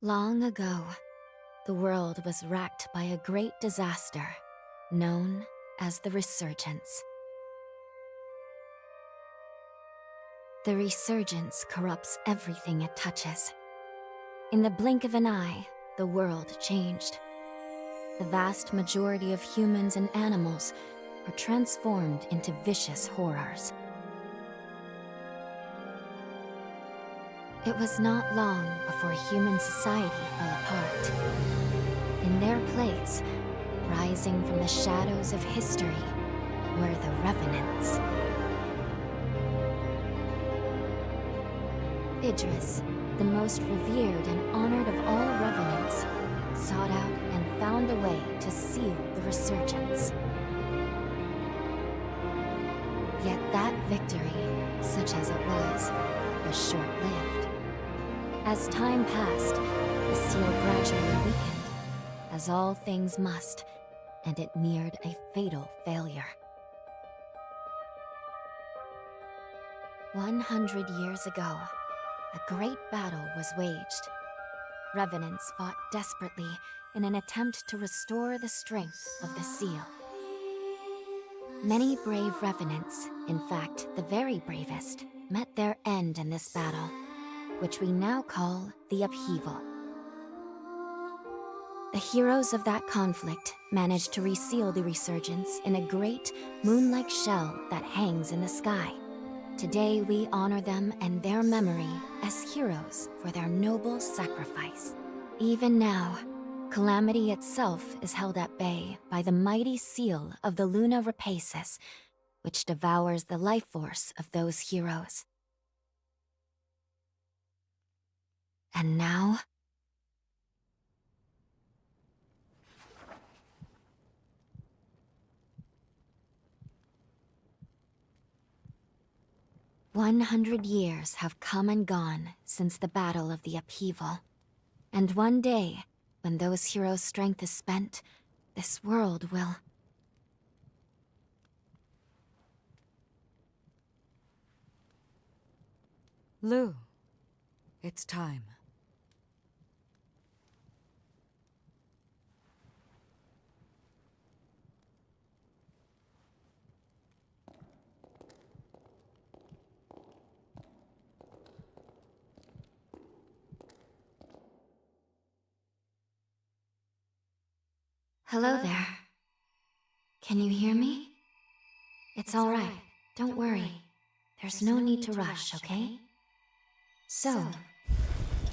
Long ago, the world was racked by a great disaster, known as the Resurgence. The Resurgence corrupts everything it touches. In the blink of an eye, the world changed. The vast majority of humans and animals are transformed into vicious horrors. It was not long before human society fell apart. In their place, rising from the shadows of history, were the Revenants. Idris, the most revered and honored of all Revenants, sought out and found a way to seal the Resurgence. Yet that victory, such as it was short-lived. As time passed, the seal gradually weakened, as all things must, and it neared a fatal failure. 100 years ago, a great battle was waged. Revenants fought desperately in an attempt to restore the strength of the seal. Many brave Revenants, in fact, the very bravest, met their end in this battle, which we now call the Upheaval. The heroes of that conflict managed to reseal the Resurgence in a great, moon-like shell that hangs in the sky. Today we honor them and their memory as heroes for their noble sacrifice. Even now, Calamity itself is held at bay by the mighty seal of the Luna Rapacis, which devours the life force of those heroes. And now... "100 years have come and gone since the Battle of the Upheaval. And one day, when those heroes' strength is spent, this world will... Lou, it's time. Hello there. Can you hear me? It's all right. Don't worry. There's no need to rush, okay? So,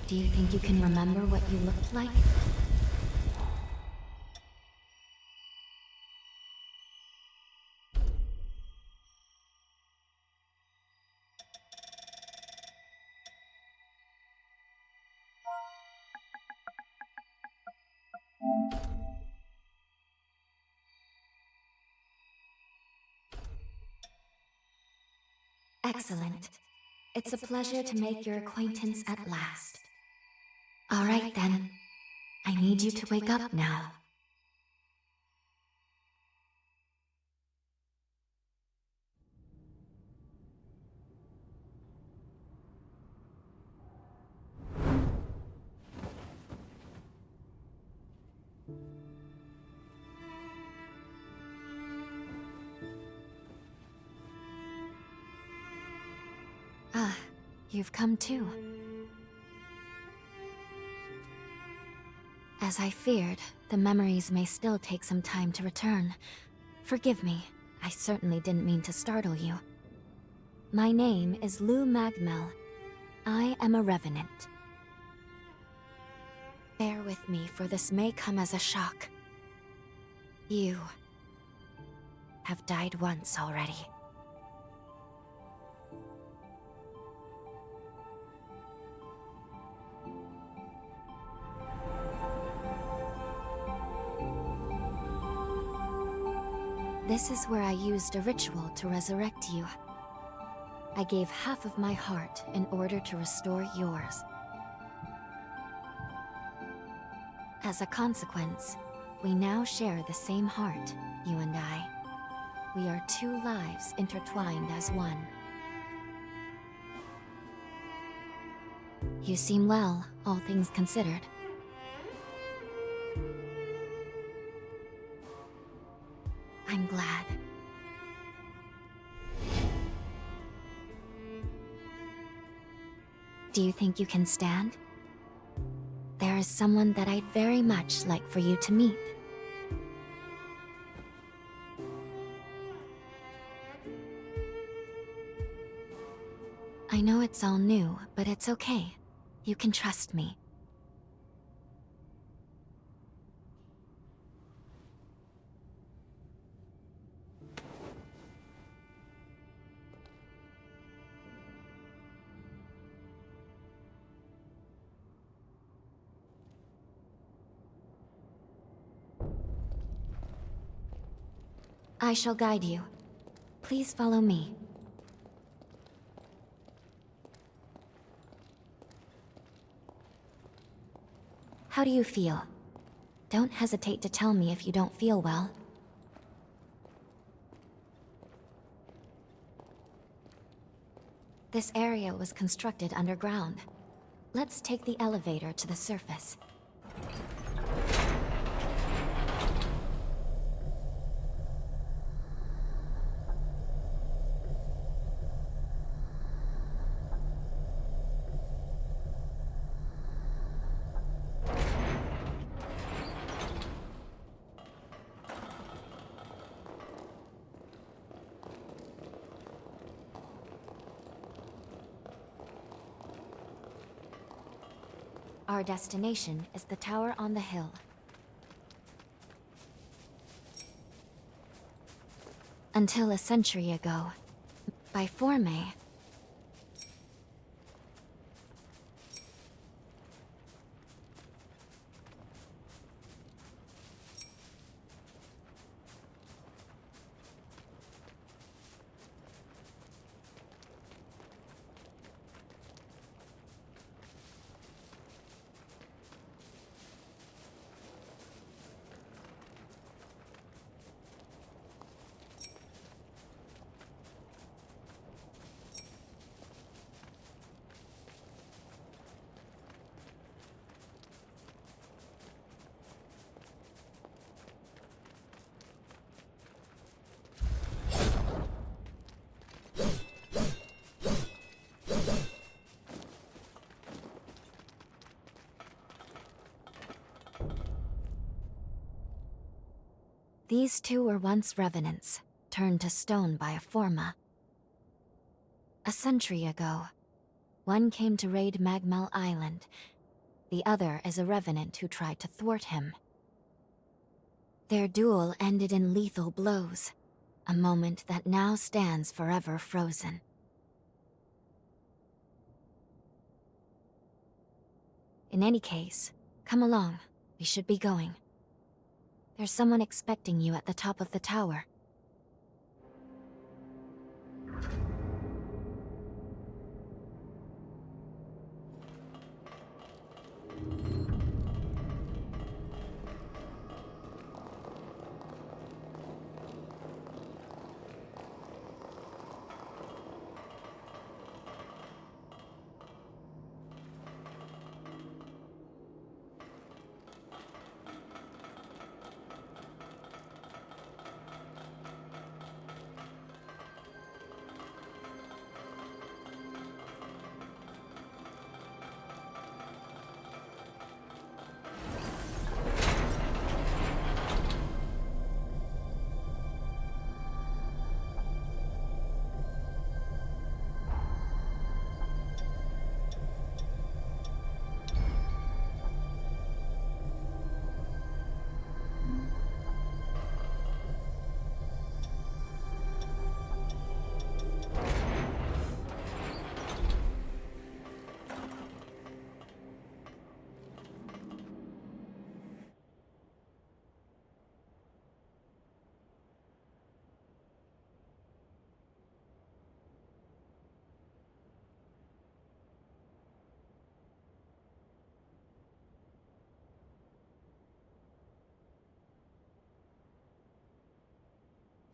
do you think you can remember what you looked like? Excellent. It's a pleasure to make your acquaintance at last. All right then. I need you to wake up now. Ah, you've come too. As I feared, the memories may still take some time to return. Forgive me, I certainly didn't mean to startle you. My name is Lou Magmel. I am a Revenant. Bear with me, for this may come as a shock. You have died once already. This is where I used a ritual to resurrect you. I gave half of my heart in order to restore yours. As a consequence, we now share the same heart, you and I. We are two lives intertwined as one. You seem well, all things considered. Do you think you can stand? There is someone that I'd very much like for you to meet. I know it's all new, but it's okay. You can trust me. I shall guide you. Please follow me. How do you feel? Don't hesitate to tell me if you don't feel well. This area was constructed underground. Let's take the elevator to the surface. Our destination is the tower on the hill. Until a century ago, by Forme, these two were once revenants, turned to stone by a Forma. A century ago, one came to raid Magmel Island. The other is a revenant who tried to thwart him. Their duel ended in lethal blows, a moment that now stands forever frozen. In any case, come along. We should be going. There's someone expecting you at the top of the tower.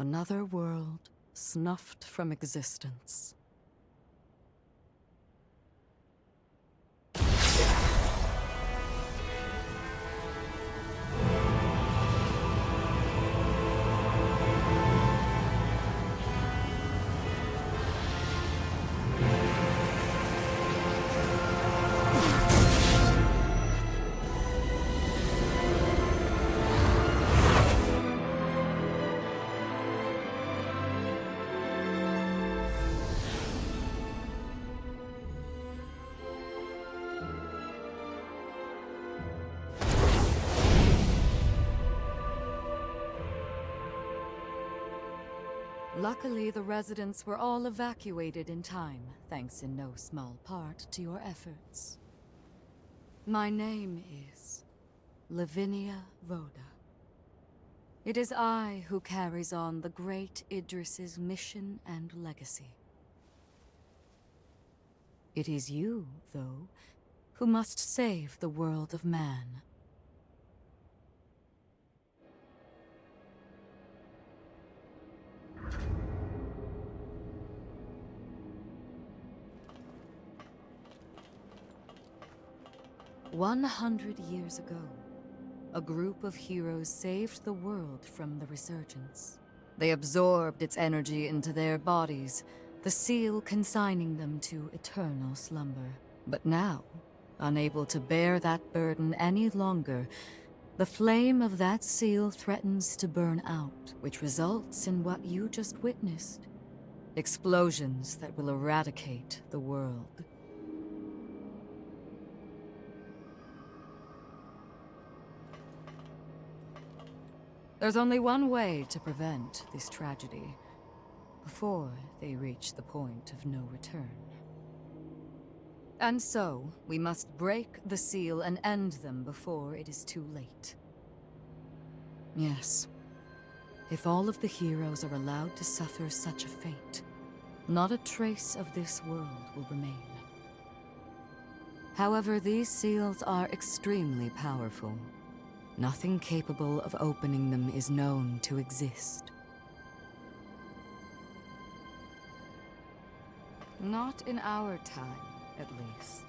Another world snuffed from existence. Luckily, the residents were all evacuated in time, thanks in no small part to your efforts. My name is Lavinia Rhoda. It is I who carries on the great Idris's mission and legacy. It is you, though, who must save the world of man. "100 years ago, a group of heroes saved the world from the resurgence. They absorbed its energy into their bodies, the seal consigning them to eternal slumber. But now, unable to bear that burden any longer, the flame of that seal threatens to burn out, which results in what you just witnessed. Explosions that will eradicate the world. There's only one way to prevent this tragedy, before they reach the point of no return. And so, we must break the seal and end them before it is too late. Yes, if all of the heroes are allowed to suffer such a fate, not a trace of this world will remain. However, these seals are extremely powerful. Nothing capable of opening them is known to exist. Not in our time, at least.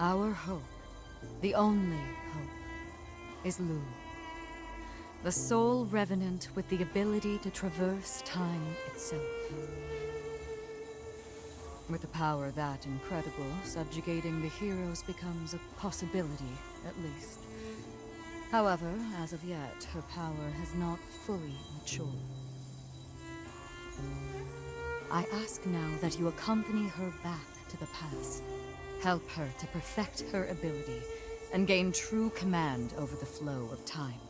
Our hope, the only hope, is Luna, the sole revenant with the ability to traverse time itself. With a power that incredible, subjugating the heroes becomes a possibility, at least. However, as of yet, her power has not fully matured. I ask now that you accompany her back to the past. Help her to perfect her ability and gain true command over the flow of time.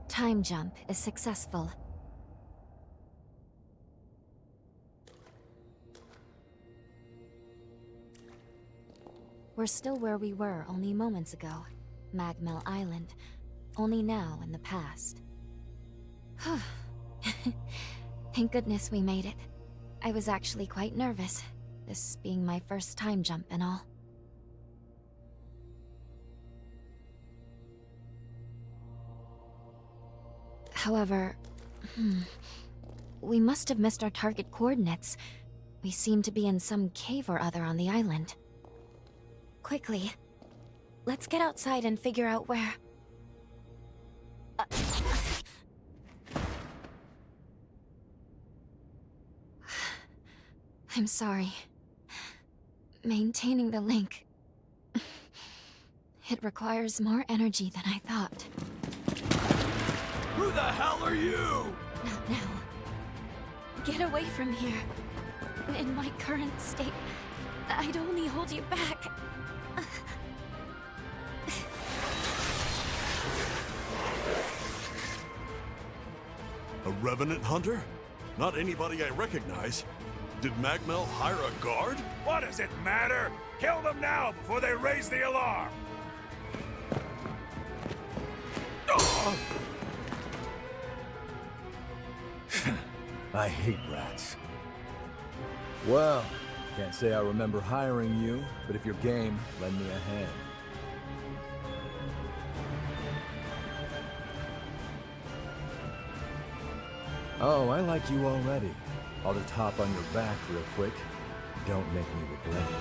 Time jump is successful. We're still where we were only moments ago. Magmel Island. Only now in the past. Thank goodness we made it. I was actually quite nervous, this being my first time jump and all. However, we must have missed our target coordinates. We seem to be in some cave or other on the island. Quickly, let's get outside and figure out where... I'm sorry. Maintaining the link... It requires more energy than I thought. Who the hell are you? Not now. Get away from here. In my current state, I'd only hold you back. A Revenant Hunter? Not anybody I recognize. Did Magmel hire a guard? What does it matter? Kill them now before they raise the alarm! I hate rats. Well, can't say I remember hiring you, but if you're game, lend me a hand. Oh, I like you already. I'll just hop on your back real quick. Don't make me regret it.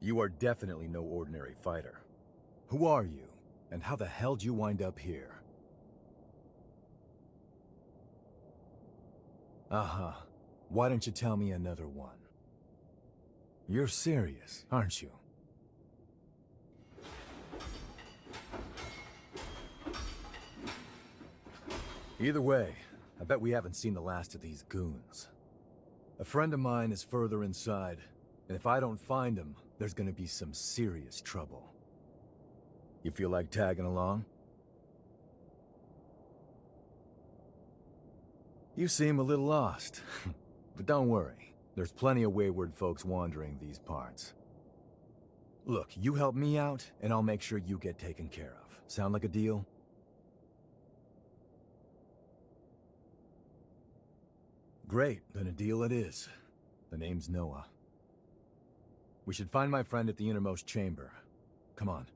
You are definitely no ordinary fighter. Who are you, and how the hell did you wind up here? Uh-huh. Why don't you tell me another one? You're serious, aren't you? Either way, I bet we haven't seen the last of these goons. A friend of mine is further inside, and if I don't find him, there's gonna be some serious trouble. You feel like tagging along? You seem a little lost, but don't worry. There's plenty of wayward folks wandering these parts. Look, you help me out, and I'll make sure you get taken care of. Sound like a deal? Great, then a deal it is. The name's Noah. We should find my friend at the innermost chamber. Come on.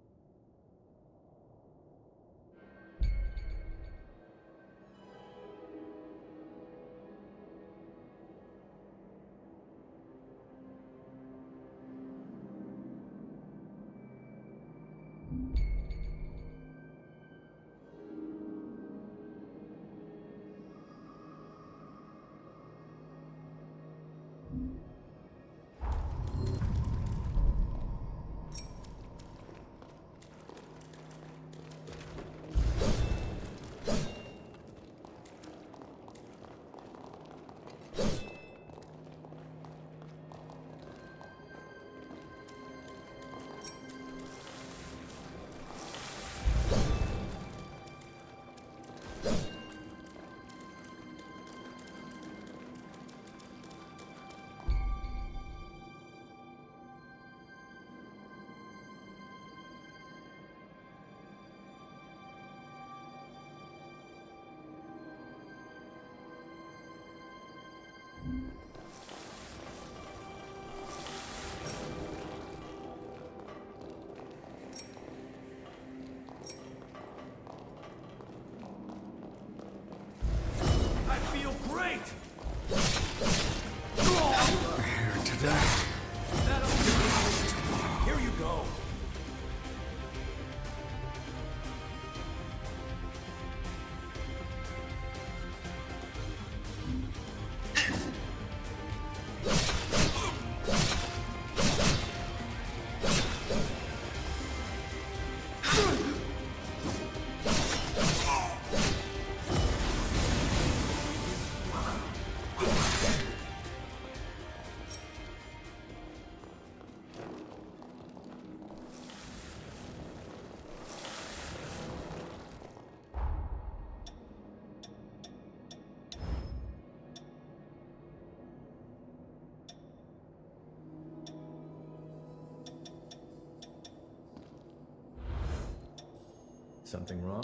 Something wrong?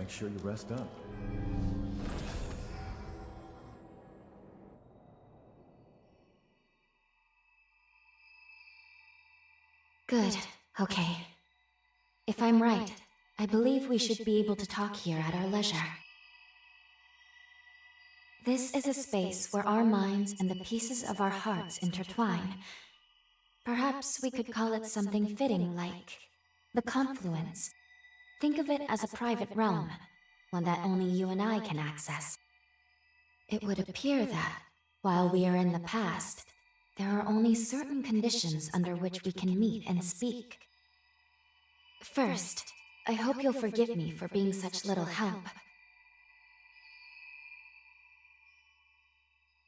Make sure you rest up. Good. Okay. If I'm right, I believe we should be able to talk here at our leisure. This is a space where our minds and the pieces of our hearts intertwine. Perhaps we could call it something fitting like the confluence. Think of it as a private realm, one that only you and I can access. It would appear that, while we are in the past, there are only certain conditions under which we can meet and speak. First, I hope you'll forgive me for being such little help.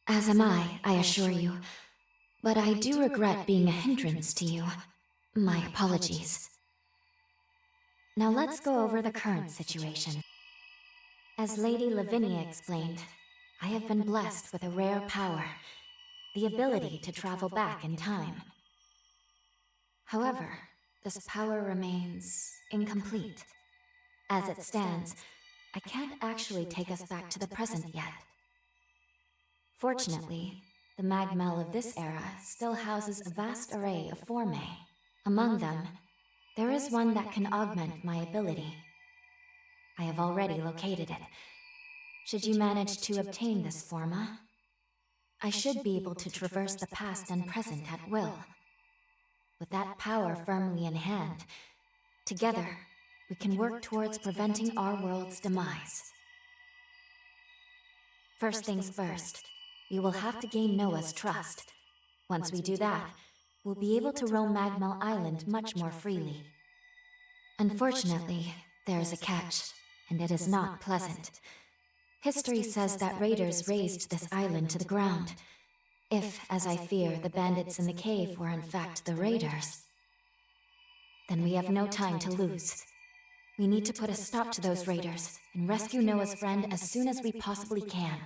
As am I assure you. But I do regret being a hindrance to you. My apologies. Now let's go over the current situation. As Lady Lavinia explained, I have been blessed with a rare power, the ability to travel back in time. However, this power remains incomplete. As it stands, I can't actually take us back to the present yet. Fortunately, the Magmel of this era still houses a vast array of formae. Among them, there is one that can augment my ability. I have already located it. Should you manage to obtain this forma, I should be able to traverse the past and present at will. With that power firmly in hand, together, we can work towards preventing our world's demise. First things first, we will have to gain Noah's trust. Once we do that, we'll be able to roam Magmel Island much more freely. Unfortunately, there is a catch, and it is not pleasant. History says that raiders razed this island to the ground. If, as I fear, the bandits in the cave were in fact the raiders, then we have no time to lose. We need to put a stop to those raiders and rescue Noah's friend as soon as we possibly can.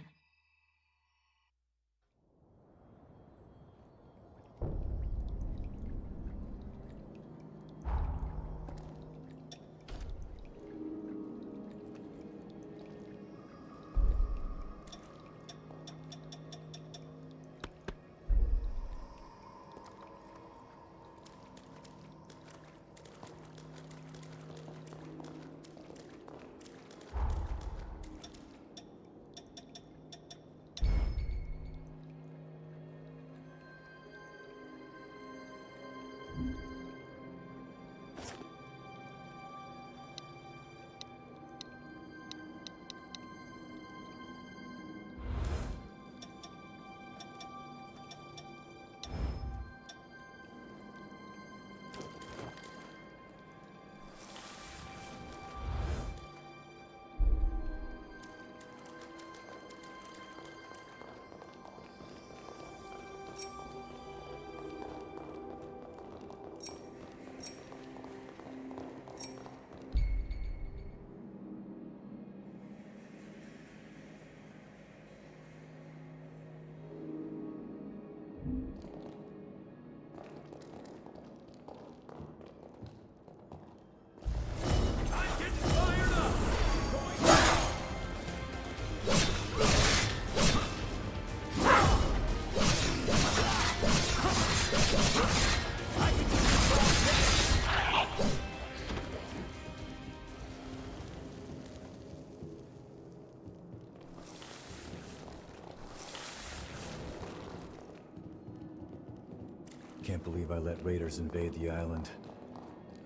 Can't believe I let raiders invade the island.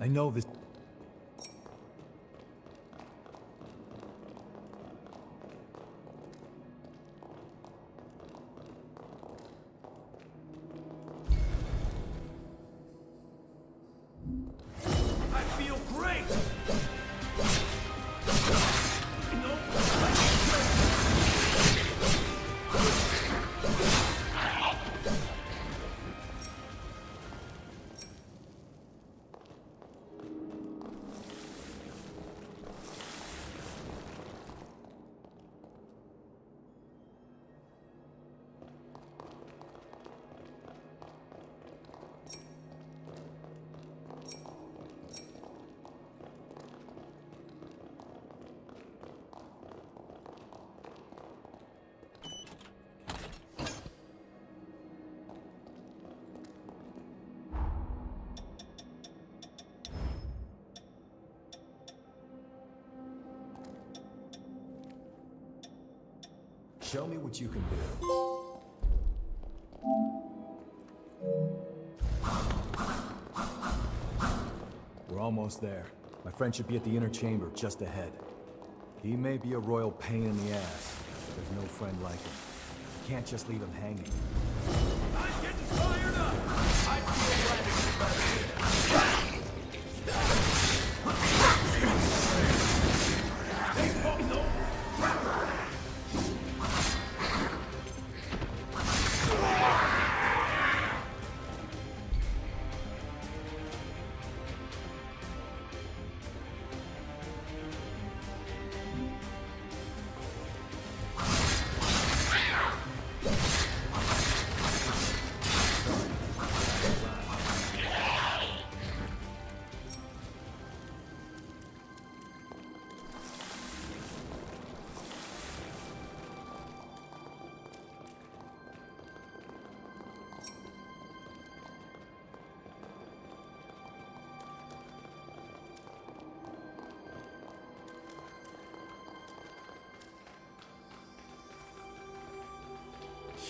I know this... I feel great! Show me what you can do. We're almost there. My friend should be at the inner chamber just ahead. He may be a royal pain in the ass, but there's no friend like him. You can't just leave him hanging. I'm getting fired up! I feel ready.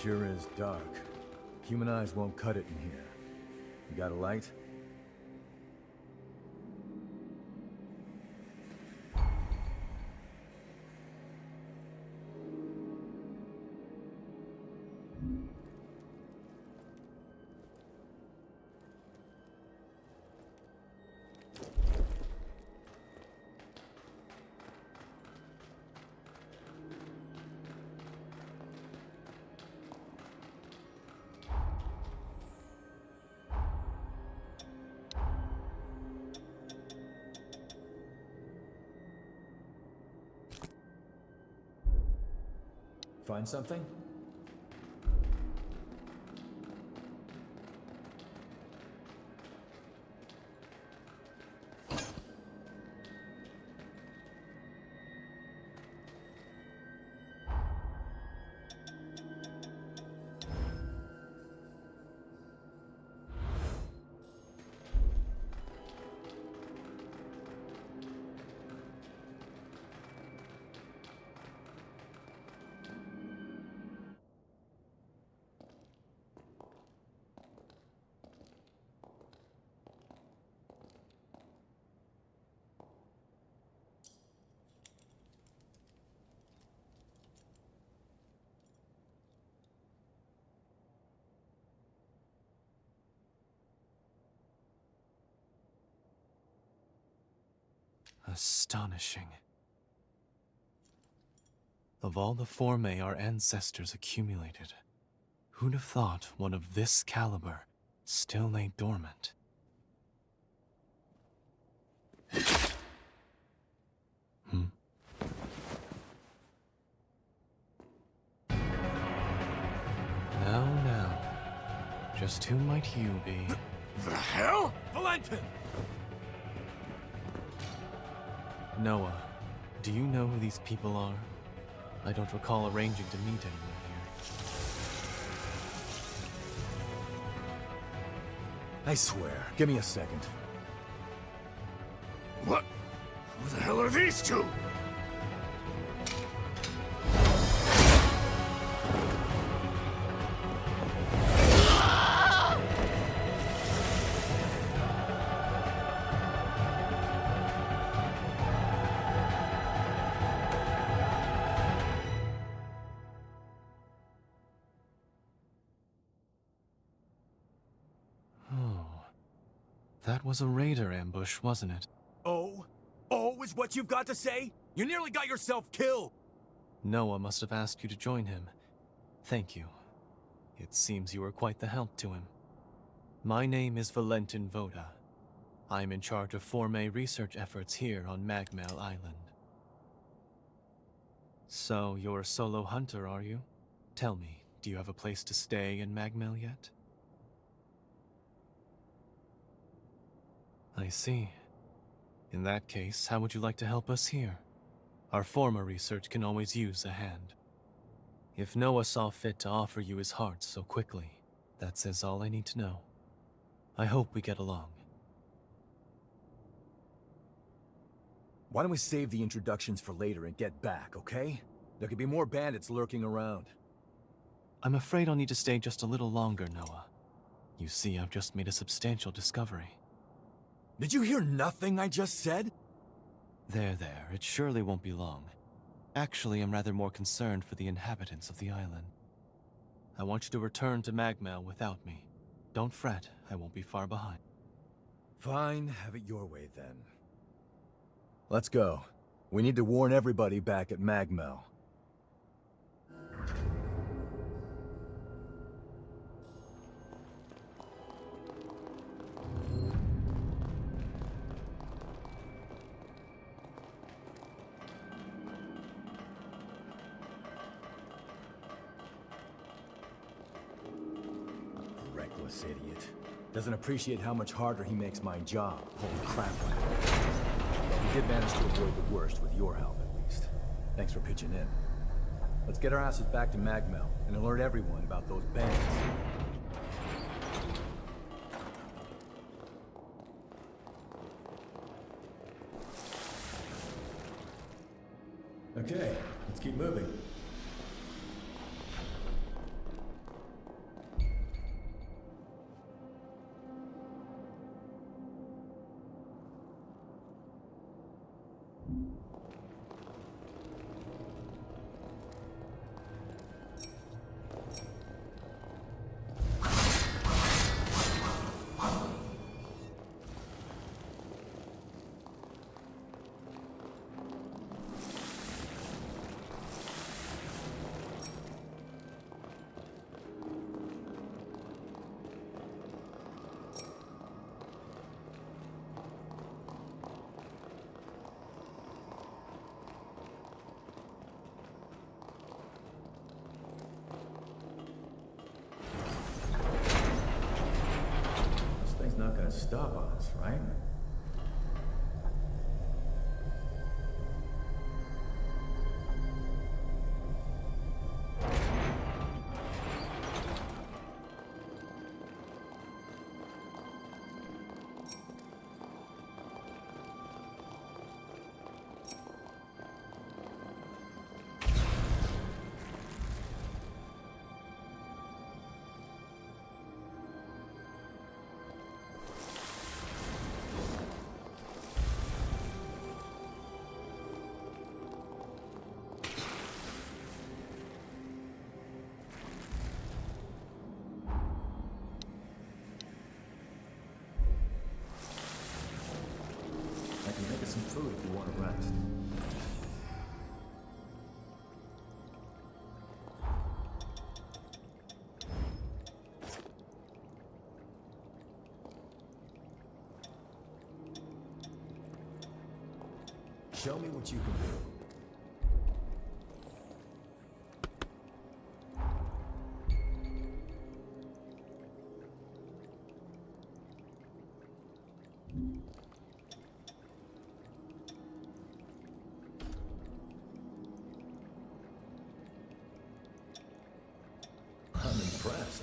Sure is dark. Human eyes won't cut it in here. You got a light? Find something? Astonishing. Of all the formae our ancestors accumulated, who'd have thought one of this caliber still lay dormant? Now, just who might you be? The hell? Valentin! Noah, do you know who these people are? I don't recall arranging to meet anyone here. I swear. Give me a second. What? Who the hell are these two? That was a raider ambush, wasn't it? Oh? Oh is what you've got to say? You nearly got yourself killed! Noah must have asked you to join him. Thank you. It seems you were quite the help to him. My name is Valentin Voda. I'm in charge of formae research efforts here on Magmel Island. So, you're a solo hunter, are you? Tell me, do you have a place to stay in Magmel yet? I see. In that case, how would you like to help us here? Our former research can always use a hand. If Noah saw fit to offer you his heart so quickly, that says all I need to know. I hope we get along. Why don't we save the introductions for later and get back, okay? There could be more bandits lurking around. I'm afraid I'll need to stay just a little longer, Noah. You see, I've just made a substantial discovery. Did you hear nothing I just said? There, it surely won't be long. Actually, I'm rather more concerned for the inhabitants of the island. I want you to return to Magmel without me. Don't fret, I won't be far behind. Fine, have it your way then. Let's go. We need to warn everybody back at Magmel. Reckless idiot. Doesn't appreciate how much harder he makes my job, pulling crap like that. But we did manage to avoid the worst with your help, at least. Thanks for pitching in. Let's get our asses back to Magmel and alert everyone about those bandits. Okay, let's keep moving. Not gonna stop us, right? I can make us some food if you want to rest. Show me what you can do. I'm impressed.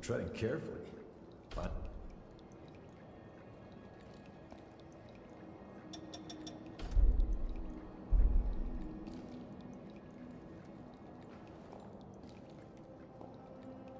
Treading carefully.